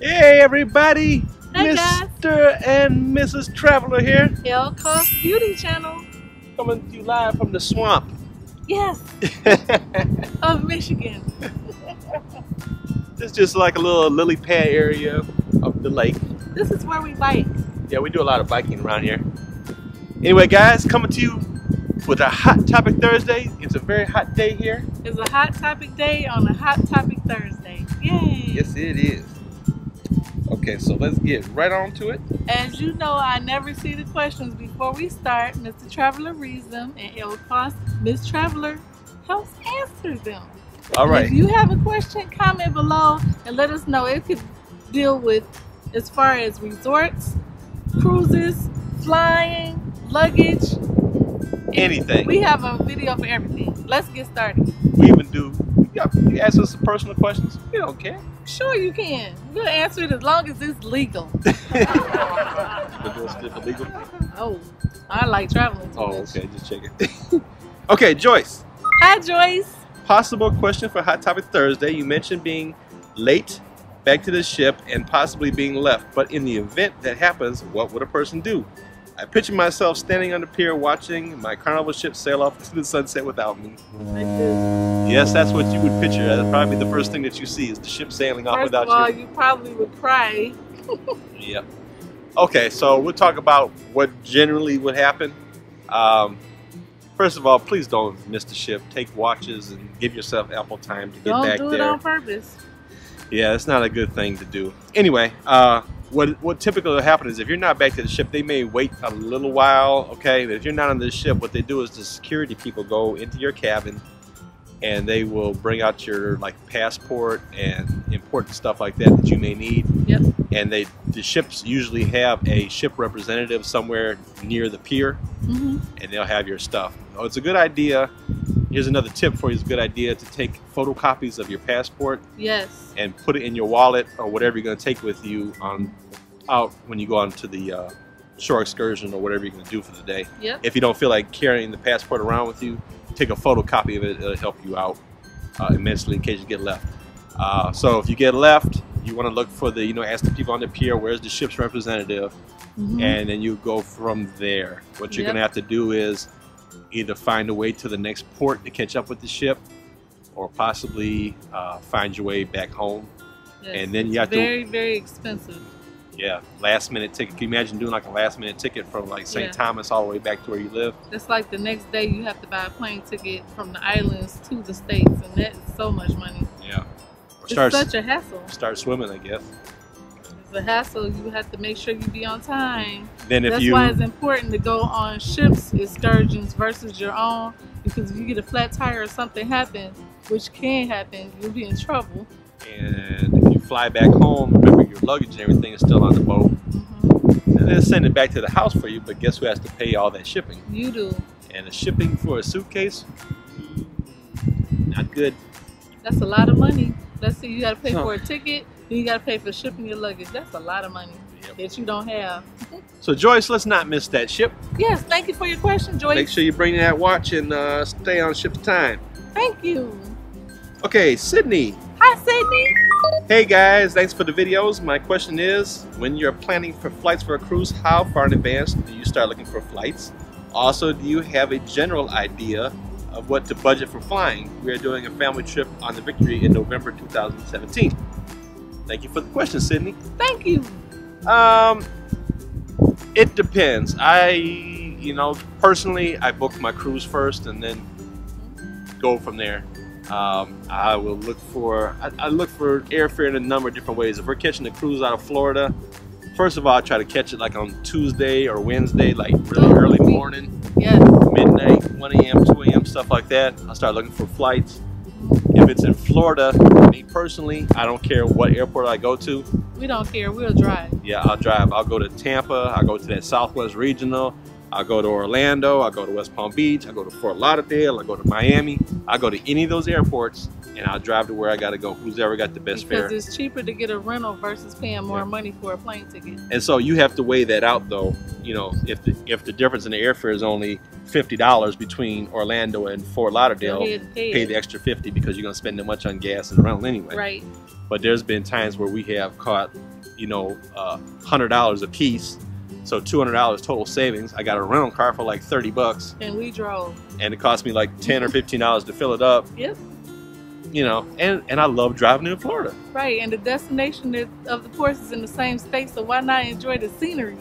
Hey everybody, Hey guys. Mr. and Mrs. Traveler here, L Cost Beauty Channel. coming to you live from the swamp. Yes, of Michigan. It's just like a little lily pad area of the lake. This is where we bike. Yeah, we do a lot of biking around here. Anyway guys, coming to you with a Hot Topic Thursday. It's a very hot day here. It's a hot topic day on a hot topic Thursday. Yay! Yes it is. Okay, so let's get right on to it. As you know, I never see the questions before we start. Mr. Traveler reads them, and L Cost, Miss Traveler, helps answer them. All right. If you have a question, comment below and let us know. It could deal with as far as resorts, cruises, flying, luggage. Anything. We have a video for everything. Let's get started. We even do, you ask us some personal questions. We don't care. Sure you can. We'll answer it as long as it's legal. Illegal? Oh, I like traveling too Oh, much. okay, just check it. Okay, Joyce. Hi, Joyce. Possible question for Hot Topic Thursday. You mentioned being late back to the ship and possibly being left. But in the event that happens, what would a person do? I picture myself standing on the pier watching my carnival ship sail off into the sunset without me. Like this. Yes, that's what you would picture. That's probably the first thing that you see is the ship sailing off First without of all, you. you probably would cry. Yep. Okay, so we'll talk about what generally would happen. First of all, please don't miss the ship. Take watches and give yourself ample time to get Don't back do there. it on purpose. Yeah, it's not a good thing to do. Anyway, what typically will happen is if you're not back to the ship, they may wait a little while, okay? But if you're not on the ship, what they do is the security people go into your cabin and they will bring out your like passport and important stuff like that that you may need. Yep. And the ships usually have a ship representative somewhere near the pier, and they'll have your stuff. Oh, it's a good idea. Here's another tip for you. It's a good idea to take photocopies of your passport. Yes. And put it in your wallet or whatever you're going to take with you out when you go on to the shore excursion or whatever you're going to do for the day. Yep. If you don't feel like carrying the passport around with you, take a photocopy of it. It'll help you out immensely in case you get left. So if you get left, you want to look for the, ask the people on the pier, where's the ship's representative? And then you go from there. What you're going to have to do is either find a way to the next port to catch up with the ship, or possibly find your way back home. Yes. And then you have very, very expensive. Yeah, last minute ticket. Can you imagine doing like a last minute ticket from like St. Thomas all the way back to where you live? It's like the next day you have to buy a plane ticket from the islands to the States, and that is so much money. Yeah. Or It's such a hassle. Start swimming, I guess. It's a hassle. You have to make sure you be on time. Then if That's why it's important to go on ships excursions versus your own, because if you get a flat tire or something happens, which can happen, you'll be in trouble. And if you fly back home, remember your luggage and everything is still on the boat. And they'll send it back to the house for you, but guess who has to pay all that shipping? You do. And the shipping for a suitcase, not good. That's a lot of money. Let's see, you got to pay for a ticket, then you got to pay for shipping your luggage. That's a lot of money that you don't have. So Joyce, let's not miss that ship. Yes, thank you for your question, Joyce. Make sure you bring that watch and stay on ship's time. Thank you. Okay, Sydney. Hi, Sydney. Hey guys, thanks for the videos. My question is, when you're planning for flights for a cruise, how far in advance do you start looking for flights? Also, do you have a general idea of what to budget for flying? We are doing a family trip on the Victory in November 2017. Thank you for the question, Sydney. Thank you. It depends. Personally, I book my cruise first and then go from there. I will look for airfare in a number of different ways. If we're catching a cruise out of Florida, first of all, I try to catch it like on Tuesday or Wednesday, like really early morning, midnight, 1 a.m., 2 a.m., stuff like that. I'll start looking for flights. If it's in Florida, me personally, I don't care what airport I go to. We don't care. We'll drive. Yeah, I'll drive. I'll go to Tampa. I'll go to that Southwest Regional. I go to Orlando, I go to West Palm Beach, I go to Fort Lauderdale, I go to Miami. I go to any of those airports and I'll drive to where I gotta go. Who's ever got the best fare. Because it's cheaper to get a rental versus paying more money for a plane ticket. And so you have to weigh that out though. You know, if the difference in the airfare is only $50 between Orlando and Fort Lauderdale, pay the extra $50 because you're gonna spend that much on gas and rental anyway. Right. But there's been times where we have caught, you know, $100 a piece. So $200 total savings. I got a rental car for like $30. And we drove. And it cost me like $10 or $15 to fill it up. Yep. You know, and I love driving in Florida. Right, and the destination of the course is in the same state, so why not enjoy the scenery?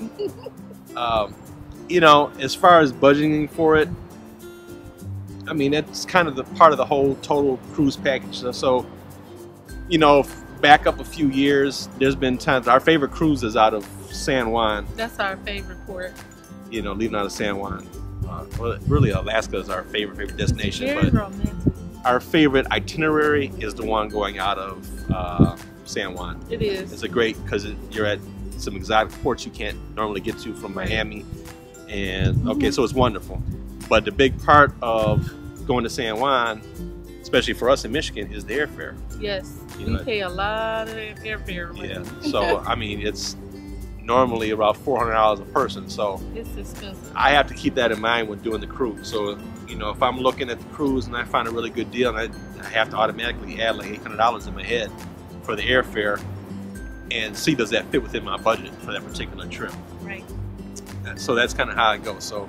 You know, as far as budgeting for it, I mean, that's kind of the part of the whole total cruise package. So, you know, back up a few years, there's been times, our favorite cruise is out of San Juan. That's our favorite port. You know, leaving out of San Juan. Well, really, Alaska is our favorite destination. Very but romantic. Our favorite itinerary is the one going out of San Juan. It is. It's a great, because you're at some exotic ports you can't normally get to from Miami. And okay, so it's wonderful. But the big part of going to San Juan, especially for us in Michigan, is the airfare. Yes, you we pay a lot of airfare money. Yeah, so I mean, it's normally about $400 a person. So it's expensive. I have to keep that in mind when doing the cruise. So, you know, if I'm looking at the cruise and I find a really good deal, and I have to automatically add like $800 in my head for the airfare and see does that fit within my budget for that particular trip. Right. So that's kind of how it goes. So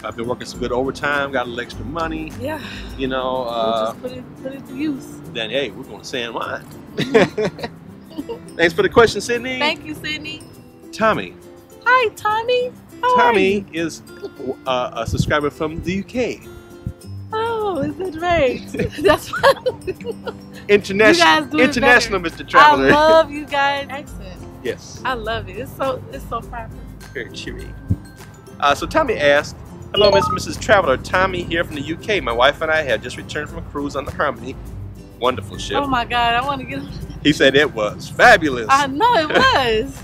I've been working some good overtime, got a little extra money. Yeah. You know, we'll just put it to use. Then hey, we're going to San Juan. Thanks for the question, Sydney. Thank you, Sydney. Tommy. Hi, Tommy. Tommy is a subscriber from the UK. Oh, is it right? That's fun. International Mr. Traveler. I love you guys' accent. Yes. I love it. It's so proper. Very cheery. So Tommy asked, "Hello, Mrs. Traveler. Tommy here from the UK. My wife and I have just returned from a cruise on the Harmony. Wonderful ship." Oh my God, I want to get on. He said it was fabulous. I know it was.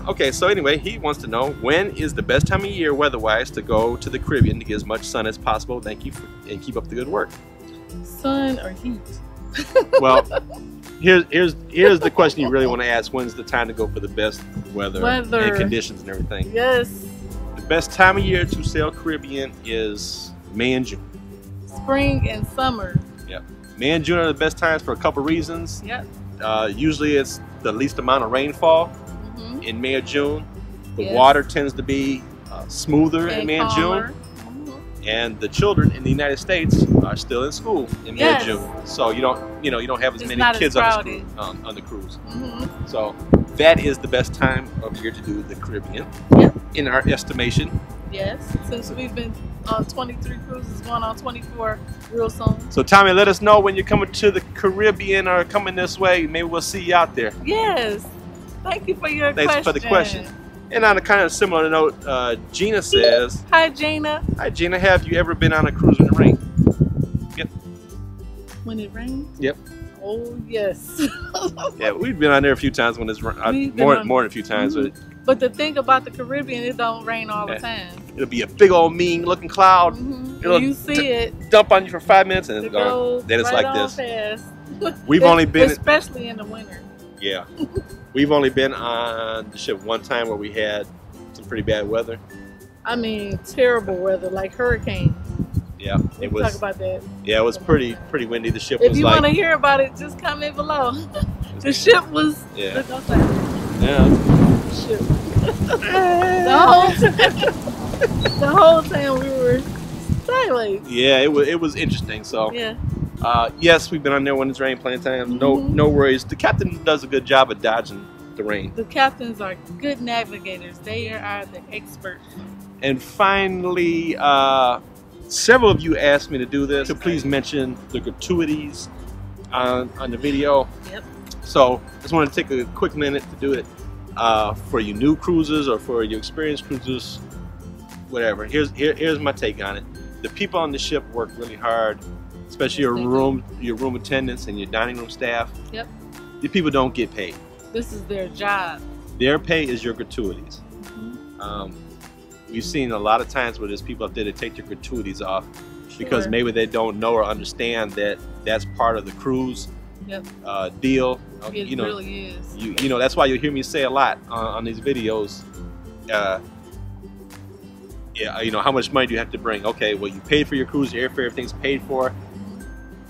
Okay, so anyway, he wants to know when is the best time of year weather-wise to go to the Caribbean to get as much sun as possible. Thank you and keep up the good work. Sun or heat? Well, here's the question you really want to ask: when's the time to go for the best weather and conditions and everything? Yes. The best time of year to sail Caribbean is May and June. Spring and summer. Yep. May and June are the best times for a couple reasons. Yep. Usually it's the least amount of rainfall in May or June. The water tends to be smoother in May and June. And the children in the United States are still in school in May and June. So you don't have as many kids on the cruise. So that is the best time of year to do the Caribbean in our estimation. Yes, since we've been on 23 cruises, going on 24 real soon. So Tommy, let us know when you're coming to the Caribbean or coming this way. Maybe we'll see you out there. Yes. Thank you for your question. Thanks for the question. And on a kind of similar note, Gina says, "Hi, Gina." Hi, Gina. Have you ever been on a cruise in the rain? Yep. When it rains? Yep. Oh, yes. Yeah, we've been on there a few times when it's more than a few times. But the thing about the Caribbean, it don't rain all the time. It'll be a big old mean looking cloud. You see it dump on you for 5 minutes and it's gone. Then it's right like this. Past. We've only been, especially in the winter. Yeah, we've only been on the ship one time where we had some pretty bad weather. I mean, terrible weather, like hurricane. Yeah, we can talk about that. Yeah, it was pretty windy. The ship was like. If you want to hear about it, just comment below. The ship was. Yeah. Look outside. Yeah. The ship. the whole time we were sideways. Yeah, it was interesting. So. Yeah. Yes, we've been on there when it's rained plenty of times. No worries. The captain does a good job of dodging the rain. The captains are good navigators. They are the experts. And finally, several of you asked me to do this. So please mention the gratuities on the video. Yep. So just want to take a quick minute to do it for you new cruisers or for your experienced cruisers, whatever. Here's my take on it. The people on the ship work really hard. Especially your room attendants and your dining room staff. Yep. The people don't get paid. This is their job. Their pay is your gratuities. we've seen a lot of times where there's people up there that take their gratuities off because Sure. maybe they don't know or understand that that's part of the cruise Yep. deal. It You know, really is. you know, that's why you'll hear me say a lot on these videos. Yeah, you know, how much money do you have to bring? Okay, well, you paid for your cruise, your airfare, everything's paid for.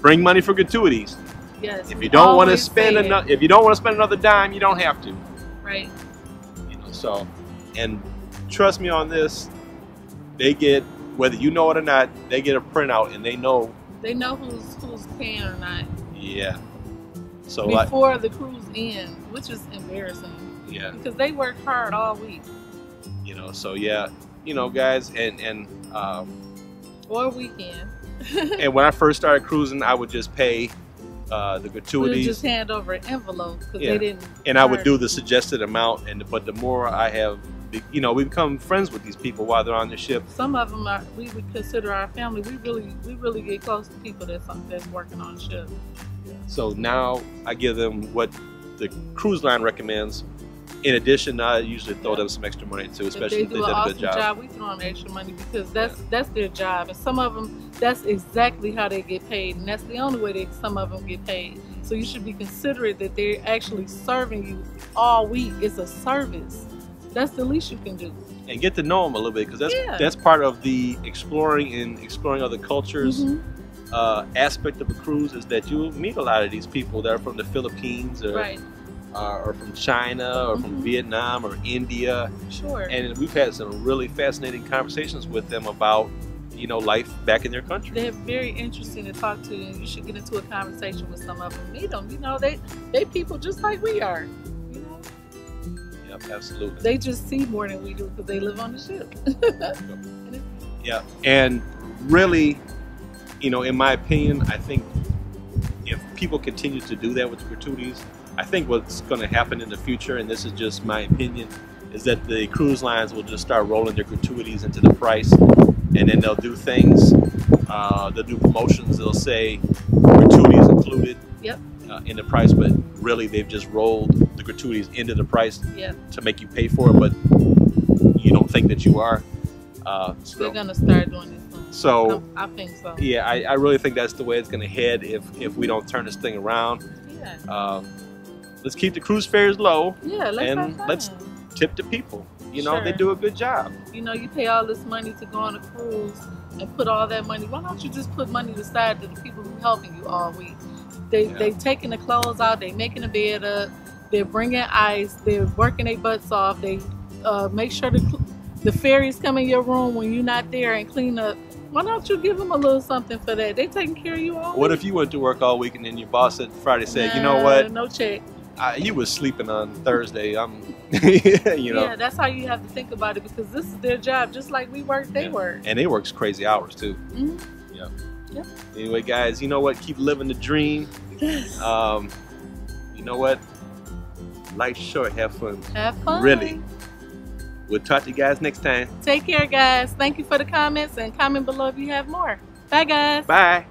Bring money for gratuities. Yes. If we you don't want to always spend say it. if you don't want to spend another dime, you don't have to. Right. You know, so, and trust me on this, they get, whether you know it or not, they get a printout and they know. They know who's paying or not. Yeah. So like, before the cruise ends, which is embarrassing. yeah. Because they work hard all week. You know, so yeah, you know, guys, and Or weekend. and when I first started cruising, I would just pay the We would gratuities. just hand over an envelope because Yeah. they didn't. And I would charge. do the suggested amount, but the more I have, you know, we become friends with these people while they're on the ship. Some of them we would consider our family. We really get close to people that's working on the ship. So now I give them what the cruise line recommends. In addition, I usually throw them some extra money too, especially If if they they do did an a awesome good job. we throw them extra money because that's their job. And some of them, that's exactly how they get paid, and that's the only way some of them get paid. So you should be considerate that they're actually serving you all week. It's a service. That's the least you can do. And get to know them a little bit, because Yeah. that's part of the exploring other cultures. Mhm. Aspect of a cruise is that you'll meet a lot of these people that are from the Philippines Right. Or from China or from Mhm. Vietnam or India, Sure. and we've had some really fascinating conversations with them about, you know, life back in their country. They're very interesting to talk to, and you should get into a conversation with some of them. Meet them. You know, they people just like we are. You know, Yep, absolutely. they just see more than we do because they live on the ship. Yeah, and really, you know, in my opinion, I think if people continue to do that with the gratuities, I think what's going to happen in the future, and this is just my opinion, is that the cruise lines will just start rolling their gratuities into the price, and then they'll do things, they'll do promotions, they'll say gratuities included Yep. In the price, but really they've just rolled the gratuities into the price Yep. to make you pay for it, but you don't think that you are. They're gonna start doing this. So I think so. yeah, I really think that's the way it's going to head if we don't turn this thing around. Yeah. Let's keep the cruise fares low Yeah. and let's tip the people. You know, they Sure. do a good job. You know, you pay all this money to go on a cruise and put all that money. Why don't you just put money aside to the people who are helping you all week? They taking the clothes out, they making the bed up, they're bringing ice, they're working their butts off. They make sure the fairies come in your room when you're not there and clean up. Why don't you give them a little something for that? They taking care of you all What week. if you went to work all week and then your boss said Friday said, you know what, No check. you was sleeping on Thursday. I'm, you know. Yeah, that's how you have to think about it because this is their job. Just like we work, they work. And they works crazy hours too. Mhm. Yeah. Yep. Anyway, guys, you know what? Keep living the dream. You know what? Life's short. Have fun. Have fun. Really. We'll talk to you guys next time. Take care, guys. Thank you for the comments and comment below if you have more. Bye, guys. Bye.